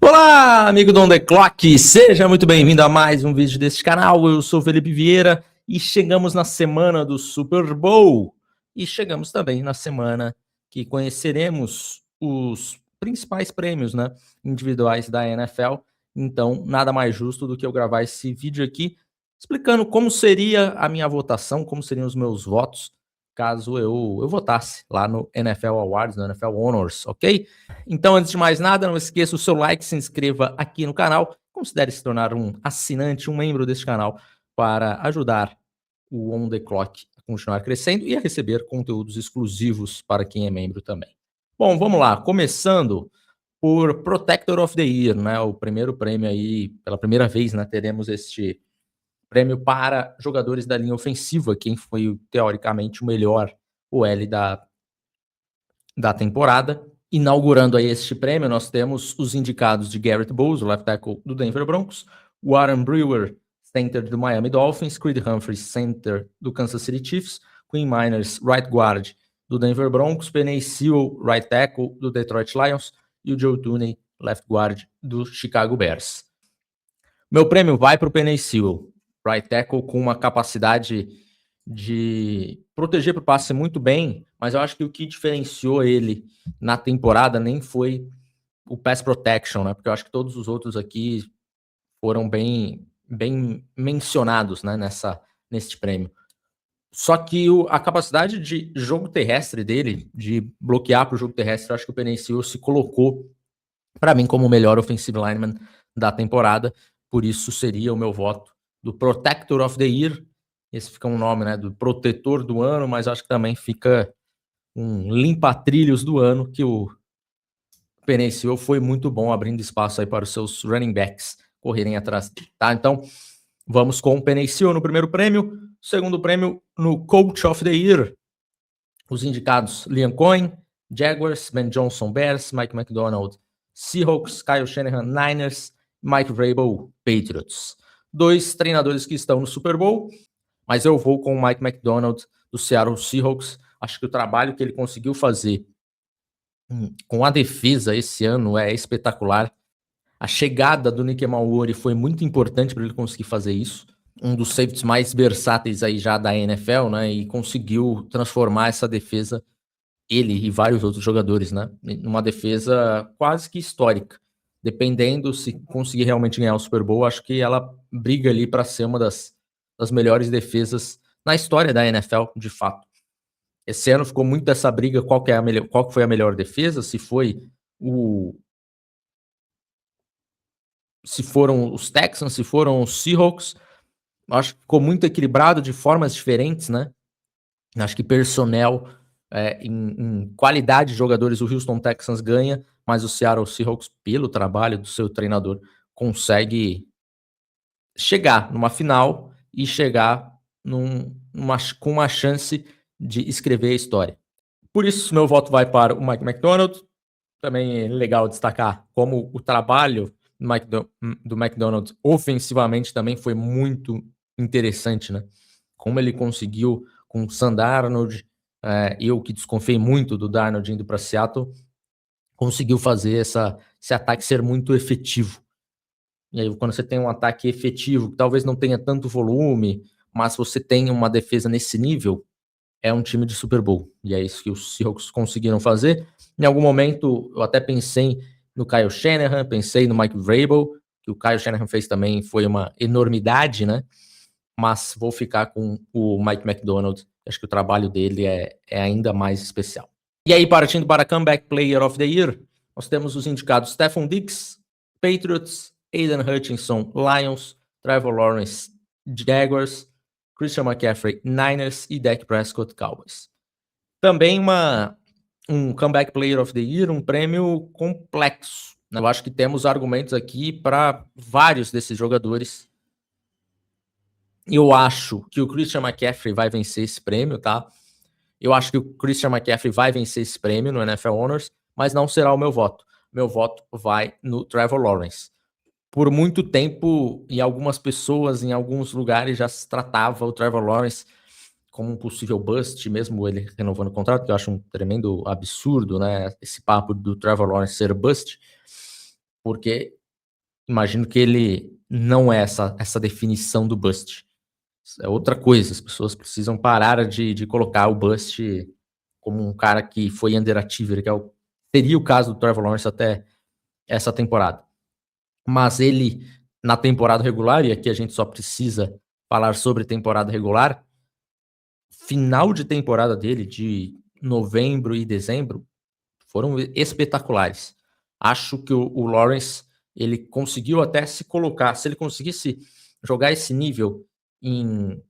Olá, amigo do On The Clock, seja muito bem-vindo a mais um vídeo deste canal. Eu sou Felipe Vieira e chegamos na semana do Super Bowl e chegamos também na semana que conheceremos os principais prêmios, né, individuais da NFL. Então, nada mais justo do que eu gravar esse vídeo aqui explicando como seria a minha votação, como seriam os meus votos caso eu votasse lá no NFL Awards, no NFL Honors, ok? Então, antes de mais nada, não esqueça o seu like, se inscreva aqui no canal, considere se tornar um assinante, um membro deste canal, para ajudar o On The Clock a continuar crescendo e a receber conteúdos exclusivos para quem é membro também. Bom, vamos lá, começando por Protector of the Year, né, o primeiro prêmio aí, pela primeira vez, né, teremos este prêmio para jogadores da linha ofensiva, quem foi, teoricamente, o melhor OL da temporada. Inaugurando aí este prêmio, nós temos os indicados de Garrett Bowles, o left tackle do Denver Broncos, Warren Brewer, center do Miami Dolphins, Creed Humphreys, center do Kansas City Chiefs, Quinn Miners, right guard do Denver Broncos, Penei Sewell, right tackle do Detroit Lions e o Joe Thuney, left guard do Chicago Bears. Meu prêmio vai para o Penei Sewell, right tackle com uma capacidade de proteger para o passe muito bem, mas eu acho que o que diferenciou ele na temporada nem foi o pass protection, né? Porque eu acho que todos os outros aqui foram bem mencionados, né, neste prêmio. Só que a capacidade de jogo terrestre dele, de bloquear para o jogo terrestre, eu acho que o Penei Sewell se colocou para mim como o melhor offensive lineman da temporada, por isso seria o meu voto do Protector of the Year. Esse fica um nome, né, do protetor do ano, mas acho que também fica um limpa-trilhos do ano, que o Penei Sewell foi muito bom abrindo espaço aí para os seus running backs correrem atrás dele, tá? Então, vamos com o Penei Sewell no primeiro prêmio. Segundo prêmio, no Coach of the Year, os indicados Liam Cohen, Jaguars, Ben Johnson, Bears, Mike McDonald, Seahawks, Kyle Shanahan, Niners, Mike Vrabel, Patriots. Dois treinadores que estão no Super Bowl, mas eu vou com o Mike McDonald do Seattle Seahawks. Acho que o trabalho que ele conseguiu fazer com a defesa esse ano é espetacular. A chegada do Nick Emmanwori foi muito importante para ele conseguir fazer isso. Um dos safeties mais versáteis aí já da NFL, né? E conseguiu transformar essa defesa, ele e vários outros jogadores, né? Numa defesa quase que histórica. Dependendo se conseguir realmente ganhar o Super Bowl, acho que ela briga ali para ser uma das melhores defesas na história da NFL, de fato. Esse ano ficou muito dessa briga, qual que foi a melhor defesa, se foram os Texans, se foram os Seahawks. Acho que ficou muito equilibrado de formas diferentes, né? Acho que personnel, em qualidade de jogadores, o Houston Texans ganha, mas o Seattle Seahawks, pelo trabalho do seu treinador, consegue chegar numa final e chegar com uma chance de escrever a história. Por isso, meu voto vai para o Mike McDonald. Também é legal destacar como o trabalho do McDonald ofensivamente também foi muito interessante, né? Como ele conseguiu com o Sam Darnold, eu que desconfiei muito do Darnold indo para Seattle, conseguiu fazer esse ataque ser muito efetivo. E aí, quando você tem um ataque efetivo, que talvez não tenha tanto volume, mas você tem uma defesa nesse nível, é um time de Super Bowl. E é isso que os Seahawks conseguiram fazer. Em algum momento, eu até pensei no Kyle Shanahan, pensei no Mike Vrabel, que o Kyle Shanahan fez também, foi uma enormidade, né? Mas vou ficar com o Mike McDonald. Acho que o trabalho dele é ainda mais especial. E aí, partindo para Comeback Player of the Year, nós temos os indicados Stephon Diggs, Patriots, Aiden Hutchinson, Lions, Trevor Lawrence, Jaguars, Christian McCaffrey, Niners e Dak Prescott, Cowboys. Também um Comeback Player of the Year, um prêmio complexo. Eu acho que temos argumentos aqui para vários desses jogadores. Eu acho que o Christian McCaffrey vai vencer esse prêmio, tá? Eu acho que o Christian McCaffrey vai vencer esse prêmio no NFL Honors, mas não será o meu voto. Meu voto vai no Trevor Lawrence. Por muito tempo, e algumas pessoas em alguns lugares já se tratava o Trevor Lawrence como um possível bust, mesmo ele renovando o contrato, que eu acho um tremendo absurdo, né? Esse papo do Trevor Lawrence ser bust, porque imagino que ele não é essa definição do bust. É outra coisa, as pessoas precisam parar de colocar o bust como um cara que foi underachiever, seria o caso do Trevor Lawrence até essa temporada. Mas ele, na temporada regular, e aqui a gente só precisa falar sobre temporada regular, final de temporada dele, de novembro e dezembro, foram espetaculares. Acho que o Lawrence, ele conseguiu até se colocar, se ele conseguisse jogar esse nível um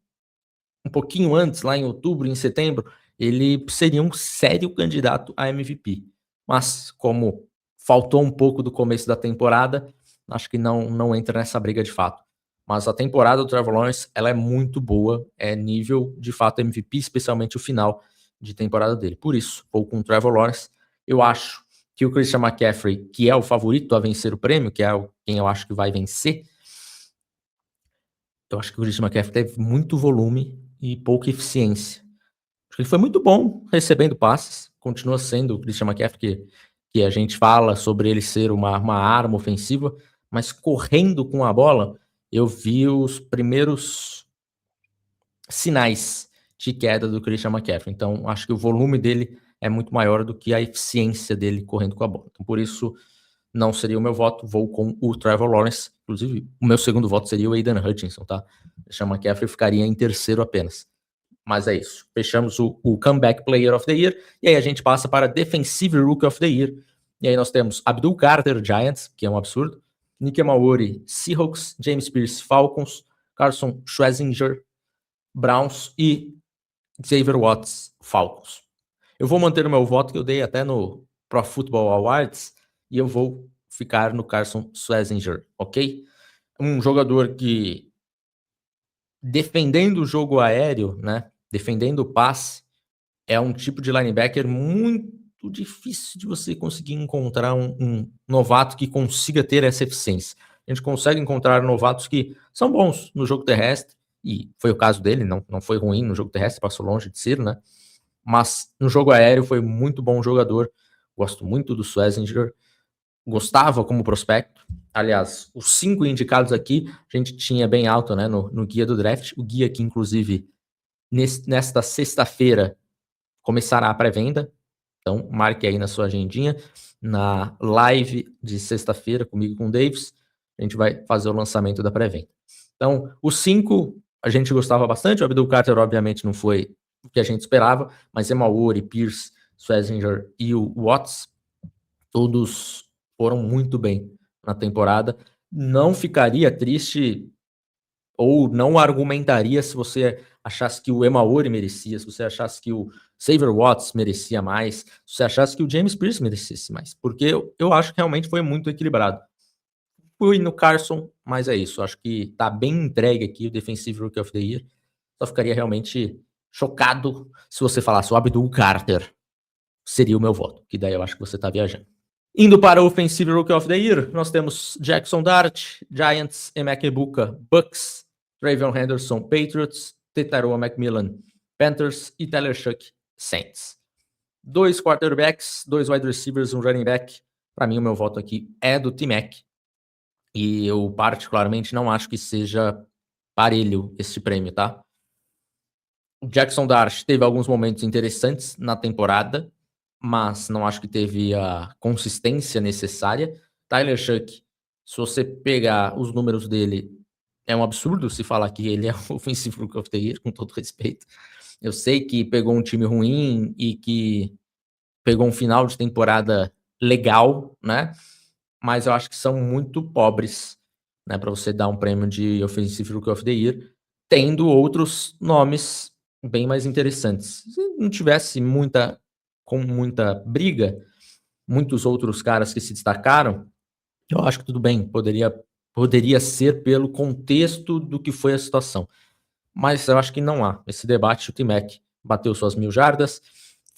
pouquinho antes, lá em outubro, em setembro, ele seria um sério candidato a MVP. Mas como faltou um pouco do começo da temporada, acho que não entra nessa briga de fato. Mas a temporada do Trevor Lawrence, ela é muito boa, é nível de fato MVP, especialmente o final de temporada dele. Por isso, vou com o Trevor Lawrence. Eu acho que o Christian McCaffrey, que é o favorito a vencer o prêmio, que é quem eu acho que vai vencer, eu acho que o Christian McCaffrey teve muito volume e pouca eficiência. Acho que ele foi muito bom recebendo passes, continua sendo o Christian McCaffrey que a gente fala sobre ele ser uma arma ofensiva, mas correndo com a bola, eu vi os primeiros sinais de queda do Christian McCaffrey. Então, acho que o volume dele é muito maior do que a eficiência dele correndo com a bola. Então, por isso, não seria o meu voto, vou com o Trevor Lawrence. Inclusive, o meu segundo voto seria o Aidan Hutchinson, tá? O Christian McCaffrey ficaria em terceiro apenas. Mas é isso. Fechamos o Comeback Player of the Year. E aí a gente passa para Defensive Rookie of the Year. E aí nós temos Abdul Carter, Giants, que é um absurdo. Nick Maori, Seahawks. James Pierce, Falcons. Carson Schwarzenegger, Browns. E Xavier Watts, Falcons. Eu vou manter o meu voto que eu dei até no Pro Football Awards. E eu vou ficar no Carson Schwarzenegger, ok? Um jogador que, defendendo o jogo aéreo, né? Defendendo o passe, é um tipo de linebacker muito difícil de você conseguir encontrar um novato que consiga ter essa eficiência. A gente consegue encontrar novatos que são bons no jogo terrestre, e foi o caso dele, não foi ruim no jogo terrestre, passou longe de ser, né? Mas no jogo aéreo foi muito bom jogador. Gosto muito do Schwarzenegger, gostava como prospecto. Aliás, os 5 indicados aqui, a gente tinha bem alto, né, no guia do draft. O guia que, inclusive, nesta sexta-feira, começará a pré-venda. Então, marque aí na sua agendinha. Na live de sexta-feira, comigo e com o Davis, a gente vai fazer o lançamento da pré-venda. Então, os 5 a gente gostava bastante. O Abdul Carter, obviamente, não foi o que a gente esperava, mas Maori, Pierce, Schwarzenegger e o Watts, todos foram muito bem na temporada. Não ficaria triste ou não argumentaria se você achasse que o Maori merecia, se você achasse que o Xavier Watts merecia mais, se você achasse que o James Pierce merecesse mais, porque eu acho que realmente foi muito equilibrado. Fui no Carson, mas é isso, acho que tá bem entregue aqui o Defensive Rookie of the Year. Só ficaria realmente chocado se você falasse o Abdul Carter seria o meu voto, que daí eu acho que você tá viajando. Indo para o Offensive Rookie of the Year, nós temos Jackson Dart, Giants, Emeka Egbuka, Bucks, Travion Henderson, Patriots, Tetaroa Macmillan, Panthers e Tyler Shough, Saints. 2 quarterbacks, 2 wide receivers, um running back. Para mim, o meu voto aqui é do T-Mac. E eu particularmente não acho que seja parelho esse prêmio, tá? O Jackson Dart teve alguns momentos interessantes na temporada, mas não acho que teve a consistência necessária. Tyler Shough, se você pegar os números dele, é um absurdo se falar que ele é o Offensive Rookie of the Year, com todo respeito. Eu sei que pegou um time ruim e que pegou um final de temporada legal, né? Mas eu acho que são muito pobres, né, para você dar um prêmio de Offensive Rookie of the Year, tendo outros nomes bem mais interessantes. Se não tivesse muita briga, muitos outros caras que se destacaram, eu acho que tudo bem, poderia ser pelo contexto do que foi a situação. Mas eu acho que não há. Esse debate, o T-Mac bateu suas 1.000 jardas,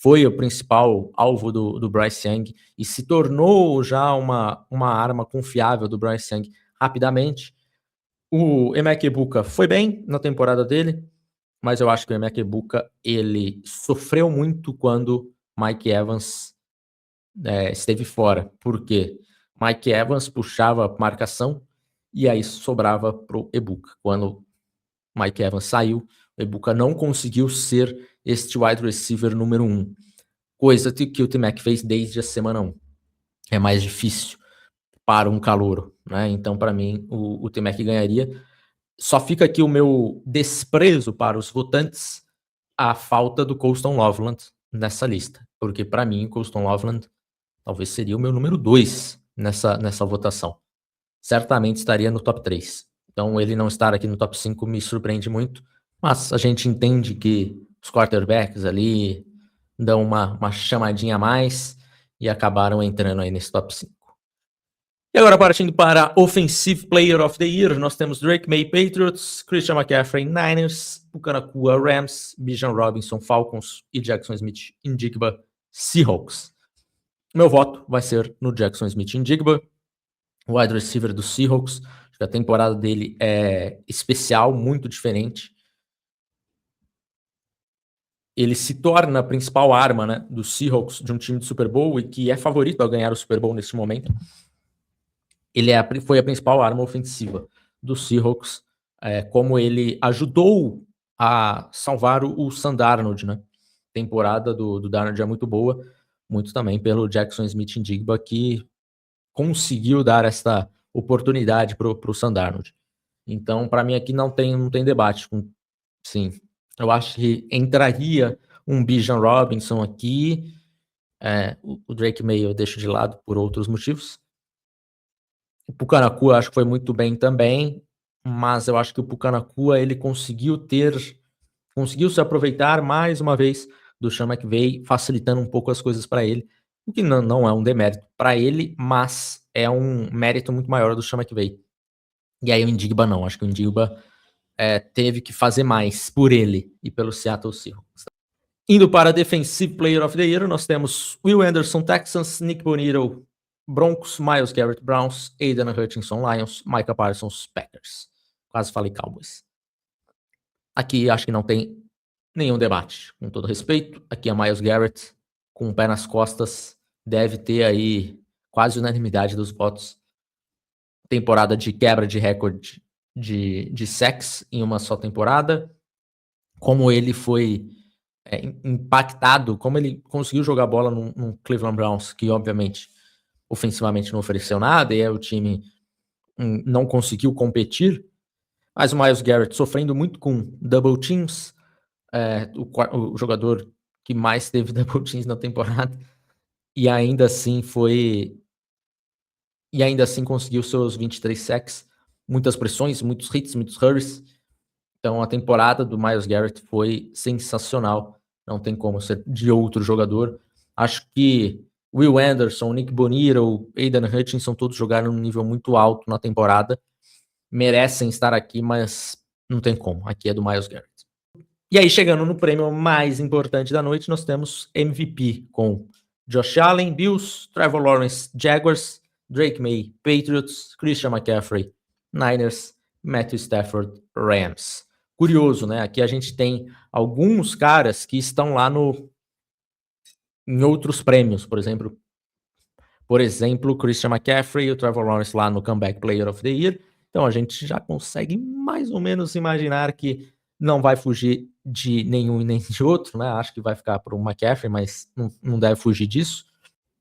foi o principal alvo do Bryce Young e se tornou já uma arma confiável do Bryce Young rapidamente. O Emeka Egbuka foi bem na temporada dele, mas eu acho que o Emeka Egbuka, ele sofreu muito quando Mike Evans esteve fora. Por quê? Mike Evans puxava marcação e aí sobrava pro Egbuka. Quando Mike Evans saiu, o Egbuka não conseguiu ser este wide receiver número 1. Coisa que o T-Mac fez desde a semana 1. É mais difícil para um calouro, né? Então, para mim, o T-Mac ganharia. Só fica aqui o meu desprezo para os votantes, a falta do Colston Loveland nessa lista. Porque, para mim, o Colston Loveland talvez seria o meu número 2 nessa votação. Certamente estaria no top 3. Então, ele não estar aqui no top 5 me surpreende muito. Mas a gente entende que os quarterbacks ali dão uma chamadinha a mais e acabaram entrando aí nesse top 5. E agora, partindo para Offensive Player of the Year, nós temos Drake May, Patriots, Christian McCaffrey, Niners, Puka Nacua, Rams, Bijan Robinson, Falcons e Jackson Smith-Njigba, Seahawks. Meu voto vai ser no Jackson Smith-Njigba, wide receiver do Seahawks. Acho que a temporada dele é especial, muito diferente. Ele se torna a principal arma, né, do Seahawks, de um time de Super Bowl e que é favorito a ganhar o Super Bowl nesse momento. Ele foi a principal arma ofensiva do Seahawks, como ele ajudou a salvar o Sam Darnold, né? A temporada do Darnold é muito boa, muito também pelo Jackson Smith-Njigba, que conseguiu dar esta oportunidade para o Sam Darnold. Então, para mim aqui não tem debate. Sim, eu acho que entraria um Bijan Robinson aqui, o Drake May eu deixo de lado por outros motivos. O Puka Nacua acho que foi muito bem também, mas eu acho que o Puka Nacua ele conseguiu se aproveitar mais uma vez do Sean McVay, facilitando um pouco as coisas para ele, o que não é um demérito para ele, mas é um mérito muito maior do Sean McVay. E aí o Njigba não, acho que o Njigba teve que fazer mais por ele e pelo Seattle Seahawks. Indo para Defensive Player of the Year, nós temos Will Anderson, Texans, Nick Bonito, Broncos, Myles Garrett, Browns, Aidan Hutchinson, Lions, Micah Parsons, Packers. Quase falei Cowboys. Aqui acho que não tem nenhum debate, com todo respeito. Aqui é Myles Garrett, com o pé nas costas, deve ter aí quase unanimidade dos votos. Temporada de quebra de recorde de sacks em uma só temporada. Como ele foi impactado, como ele conseguiu jogar bola num Cleveland Browns, que obviamente ofensivamente não ofereceu nada, e o time não conseguiu competir, mas o Myles Garrett sofrendo muito com double teams, o jogador que mais teve double teams na temporada, e ainda assim conseguiu seus 23 sacks, muitas pressões, muitos hits, muitos hurries. Então a temporada do Myles Garrett foi sensacional, não tem como ser de outro jogador. Acho que Will Anderson, Nick Bonito, Aidan Hutchinson, todos jogaram num nível muito alto na temporada. Merecem estar aqui, mas não tem como. Aqui é do Myles Garrett. E aí, chegando no prêmio mais importante da noite, nós temos MVP com Josh Allen, Bills, Trevor Lawrence, Jaguars, Drake May, Patriots, Christian McCaffrey, Niners, Matthew Stafford, Rams. Curioso, né? Aqui a gente tem alguns caras que estão lá em outros prêmios, por exemplo, Christian McCaffrey e o Trevor Lawrence lá no Comeback Player of the Year. Então a gente já consegue mais ou menos imaginar que não vai fugir de nenhum e nem de outro, né? Acho que vai ficar para o McCaffrey, mas não deve fugir disso.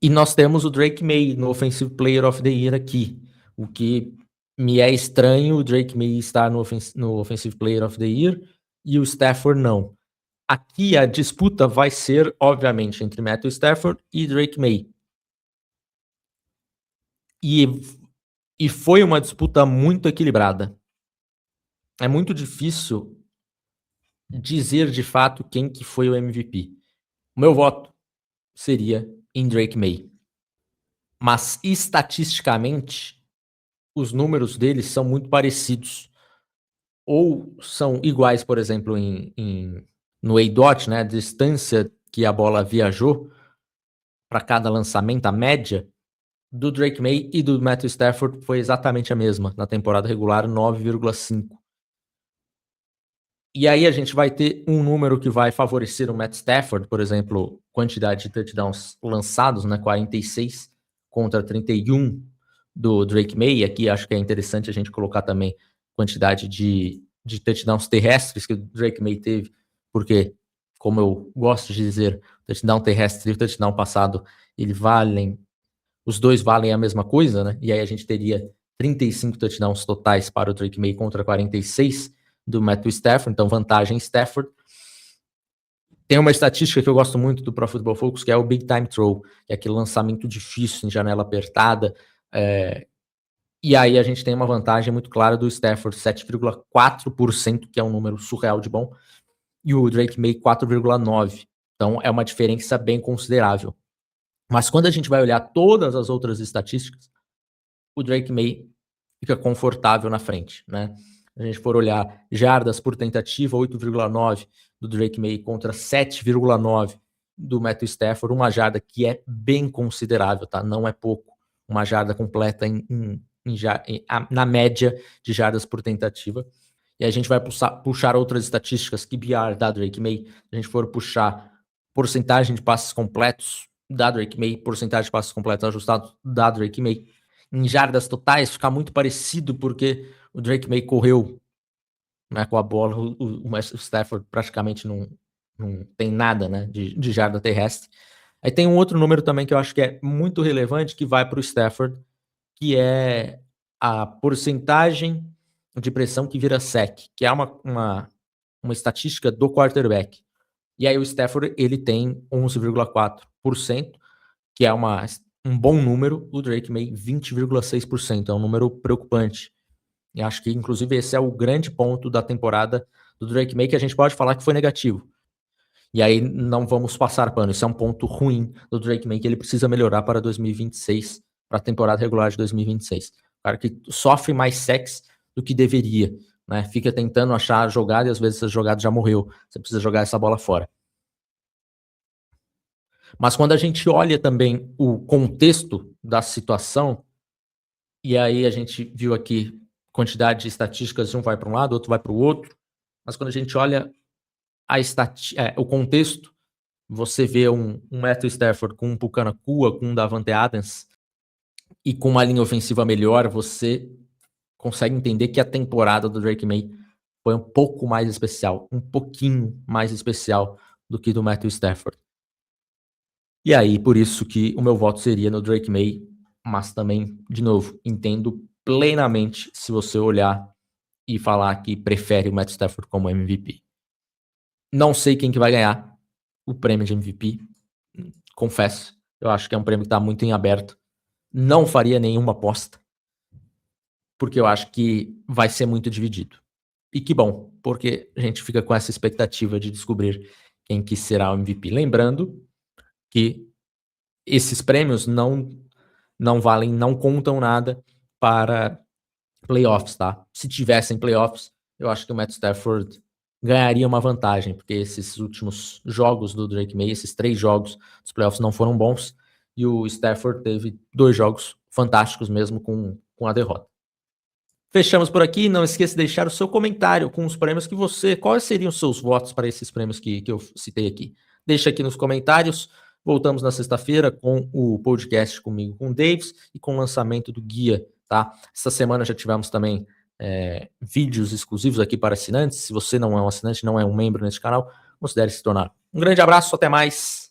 E nós temos o Drake May no Offensive Player of the Year aqui, o que me é estranho o Drake May estar no Offensive Player of the Year e o Stafford não. Aqui a disputa vai ser, obviamente, entre Matthew Stafford e Drake May. E foi uma disputa muito equilibrada. É muito difícil dizer de fato quem que foi o MVP. O meu voto seria em Drake May. Mas estatisticamente, os números deles são muito parecidos. Ou são iguais, por exemplo, no A-Dot, né, a distância que a bola viajou para cada lançamento, a média do Drake May e do Matthew Stafford foi exatamente a mesma na temporada regular, 9,5. E aí a gente vai ter um número que vai favorecer o Matt Stafford, por exemplo, quantidade de touchdowns lançados, né, 46 contra 31 do Drake May. Aqui acho que é interessante a gente colocar também quantidade de touchdowns terrestres que o Drake May teve, porque, como eu gosto de dizer, o touchdown terrestre e o touchdown passado, os dois valem a mesma coisa, né? E aí a gente teria 35 touchdowns totais para o Drake May contra 46 do Matthew Stafford, então vantagem Stafford. Tem uma estatística que eu gosto muito do Pro Football Focus, que é o Big Time Throw, que é aquele lançamento difícil em janela apertada. E aí a gente tem uma vantagem muito clara do Stafford, 7,4%, que é um número surreal de bom, e o Drake May 4,9%. Então é uma diferença bem considerável. Mas quando a gente vai olhar todas as outras estatísticas, o Drake May fica confortável na frente, né? Se a gente for olhar jardas por tentativa, 8,9 do Drake May contra 7,9 do Matthew Stafford, uma jarda que é bem considerável, tá? Não é pouco. Uma jarda completa na média de jardas por tentativa. E a gente vai puxar outras estatísticas que BR da Drake May. Se a gente for puxar porcentagem de passes completos da Drake May, porcentagem de passes completos ajustados da Drake May, em jardas totais fica muito parecido, porque o Drake May correu, né, com a bola, o Stafford praticamente não tem nada, né, de jarda terrestre. Aí tem um outro número também que eu acho que é muito relevante, que vai para o Stafford, que é a porcentagem de pressão que vira sec, que é uma estatística do quarterback. E aí o Stafford, ele tem 11,4%, que é um bom número. O Drake May, 20,6%, é um número preocupante. E acho que, inclusive, esse é o grande ponto da temporada do Drake May, que a gente pode falar que foi negativo. E aí não vamos passar pano, isso é um ponto ruim do Drake May, que ele precisa melhorar para 2026, para a temporada regular de 2026. O cara que sofre mais sacks do que deveria, né? Fica tentando achar a jogada e às vezes essa jogada já morreu. Você precisa jogar essa bola fora. Mas quando a gente olha também o contexto da situação, e aí a gente viu aqui quantidade de estatísticas, um vai para um lado, outro vai para o outro, mas quando a gente olha o contexto, você vê um Matthew Stafford com um Puka Nacua, com um Davante Adams e com uma linha ofensiva melhor, você consegue entender que a temporada do Drake May foi um pouco mais especial, um pouquinho mais especial do que do Matthew Stafford. E aí, por isso que o meu voto seria no Drake May, mas também, de novo, entendo plenamente se você olhar e falar que prefere o Matthew Stafford como MVP. Não sei quem que vai ganhar o prêmio de MVP, confesso. Eu acho que é um prêmio que está muito em aberto. Não faria nenhuma aposta, porque eu acho que vai ser muito dividido. E que bom, porque a gente fica com essa expectativa de descobrir quem que será o MVP. Lembrando que esses prêmios não valem, não contam nada para playoffs, tá? Se tivessem playoffs, eu acho que o Matt Stafford ganharia uma vantagem, porque esses últimos jogos do Drake May, esses 3 jogos dos playoffs não foram bons, e o Stafford teve 2 jogos fantásticos mesmo com a derrota. Fechamos por aqui, não esqueça de deixar o seu comentário com os prêmios que quais seriam os seus votos para esses prêmios que eu citei aqui. Deixa aqui nos comentários. Voltamos na sexta-feira com o podcast comigo, com o Davis, e com o lançamento do guia, tá? Essa semana já tivemos também vídeos exclusivos aqui para assinantes. Se você não é um assinante, não é um membro nesse canal, considere se tornar. Um grande abraço, até mais!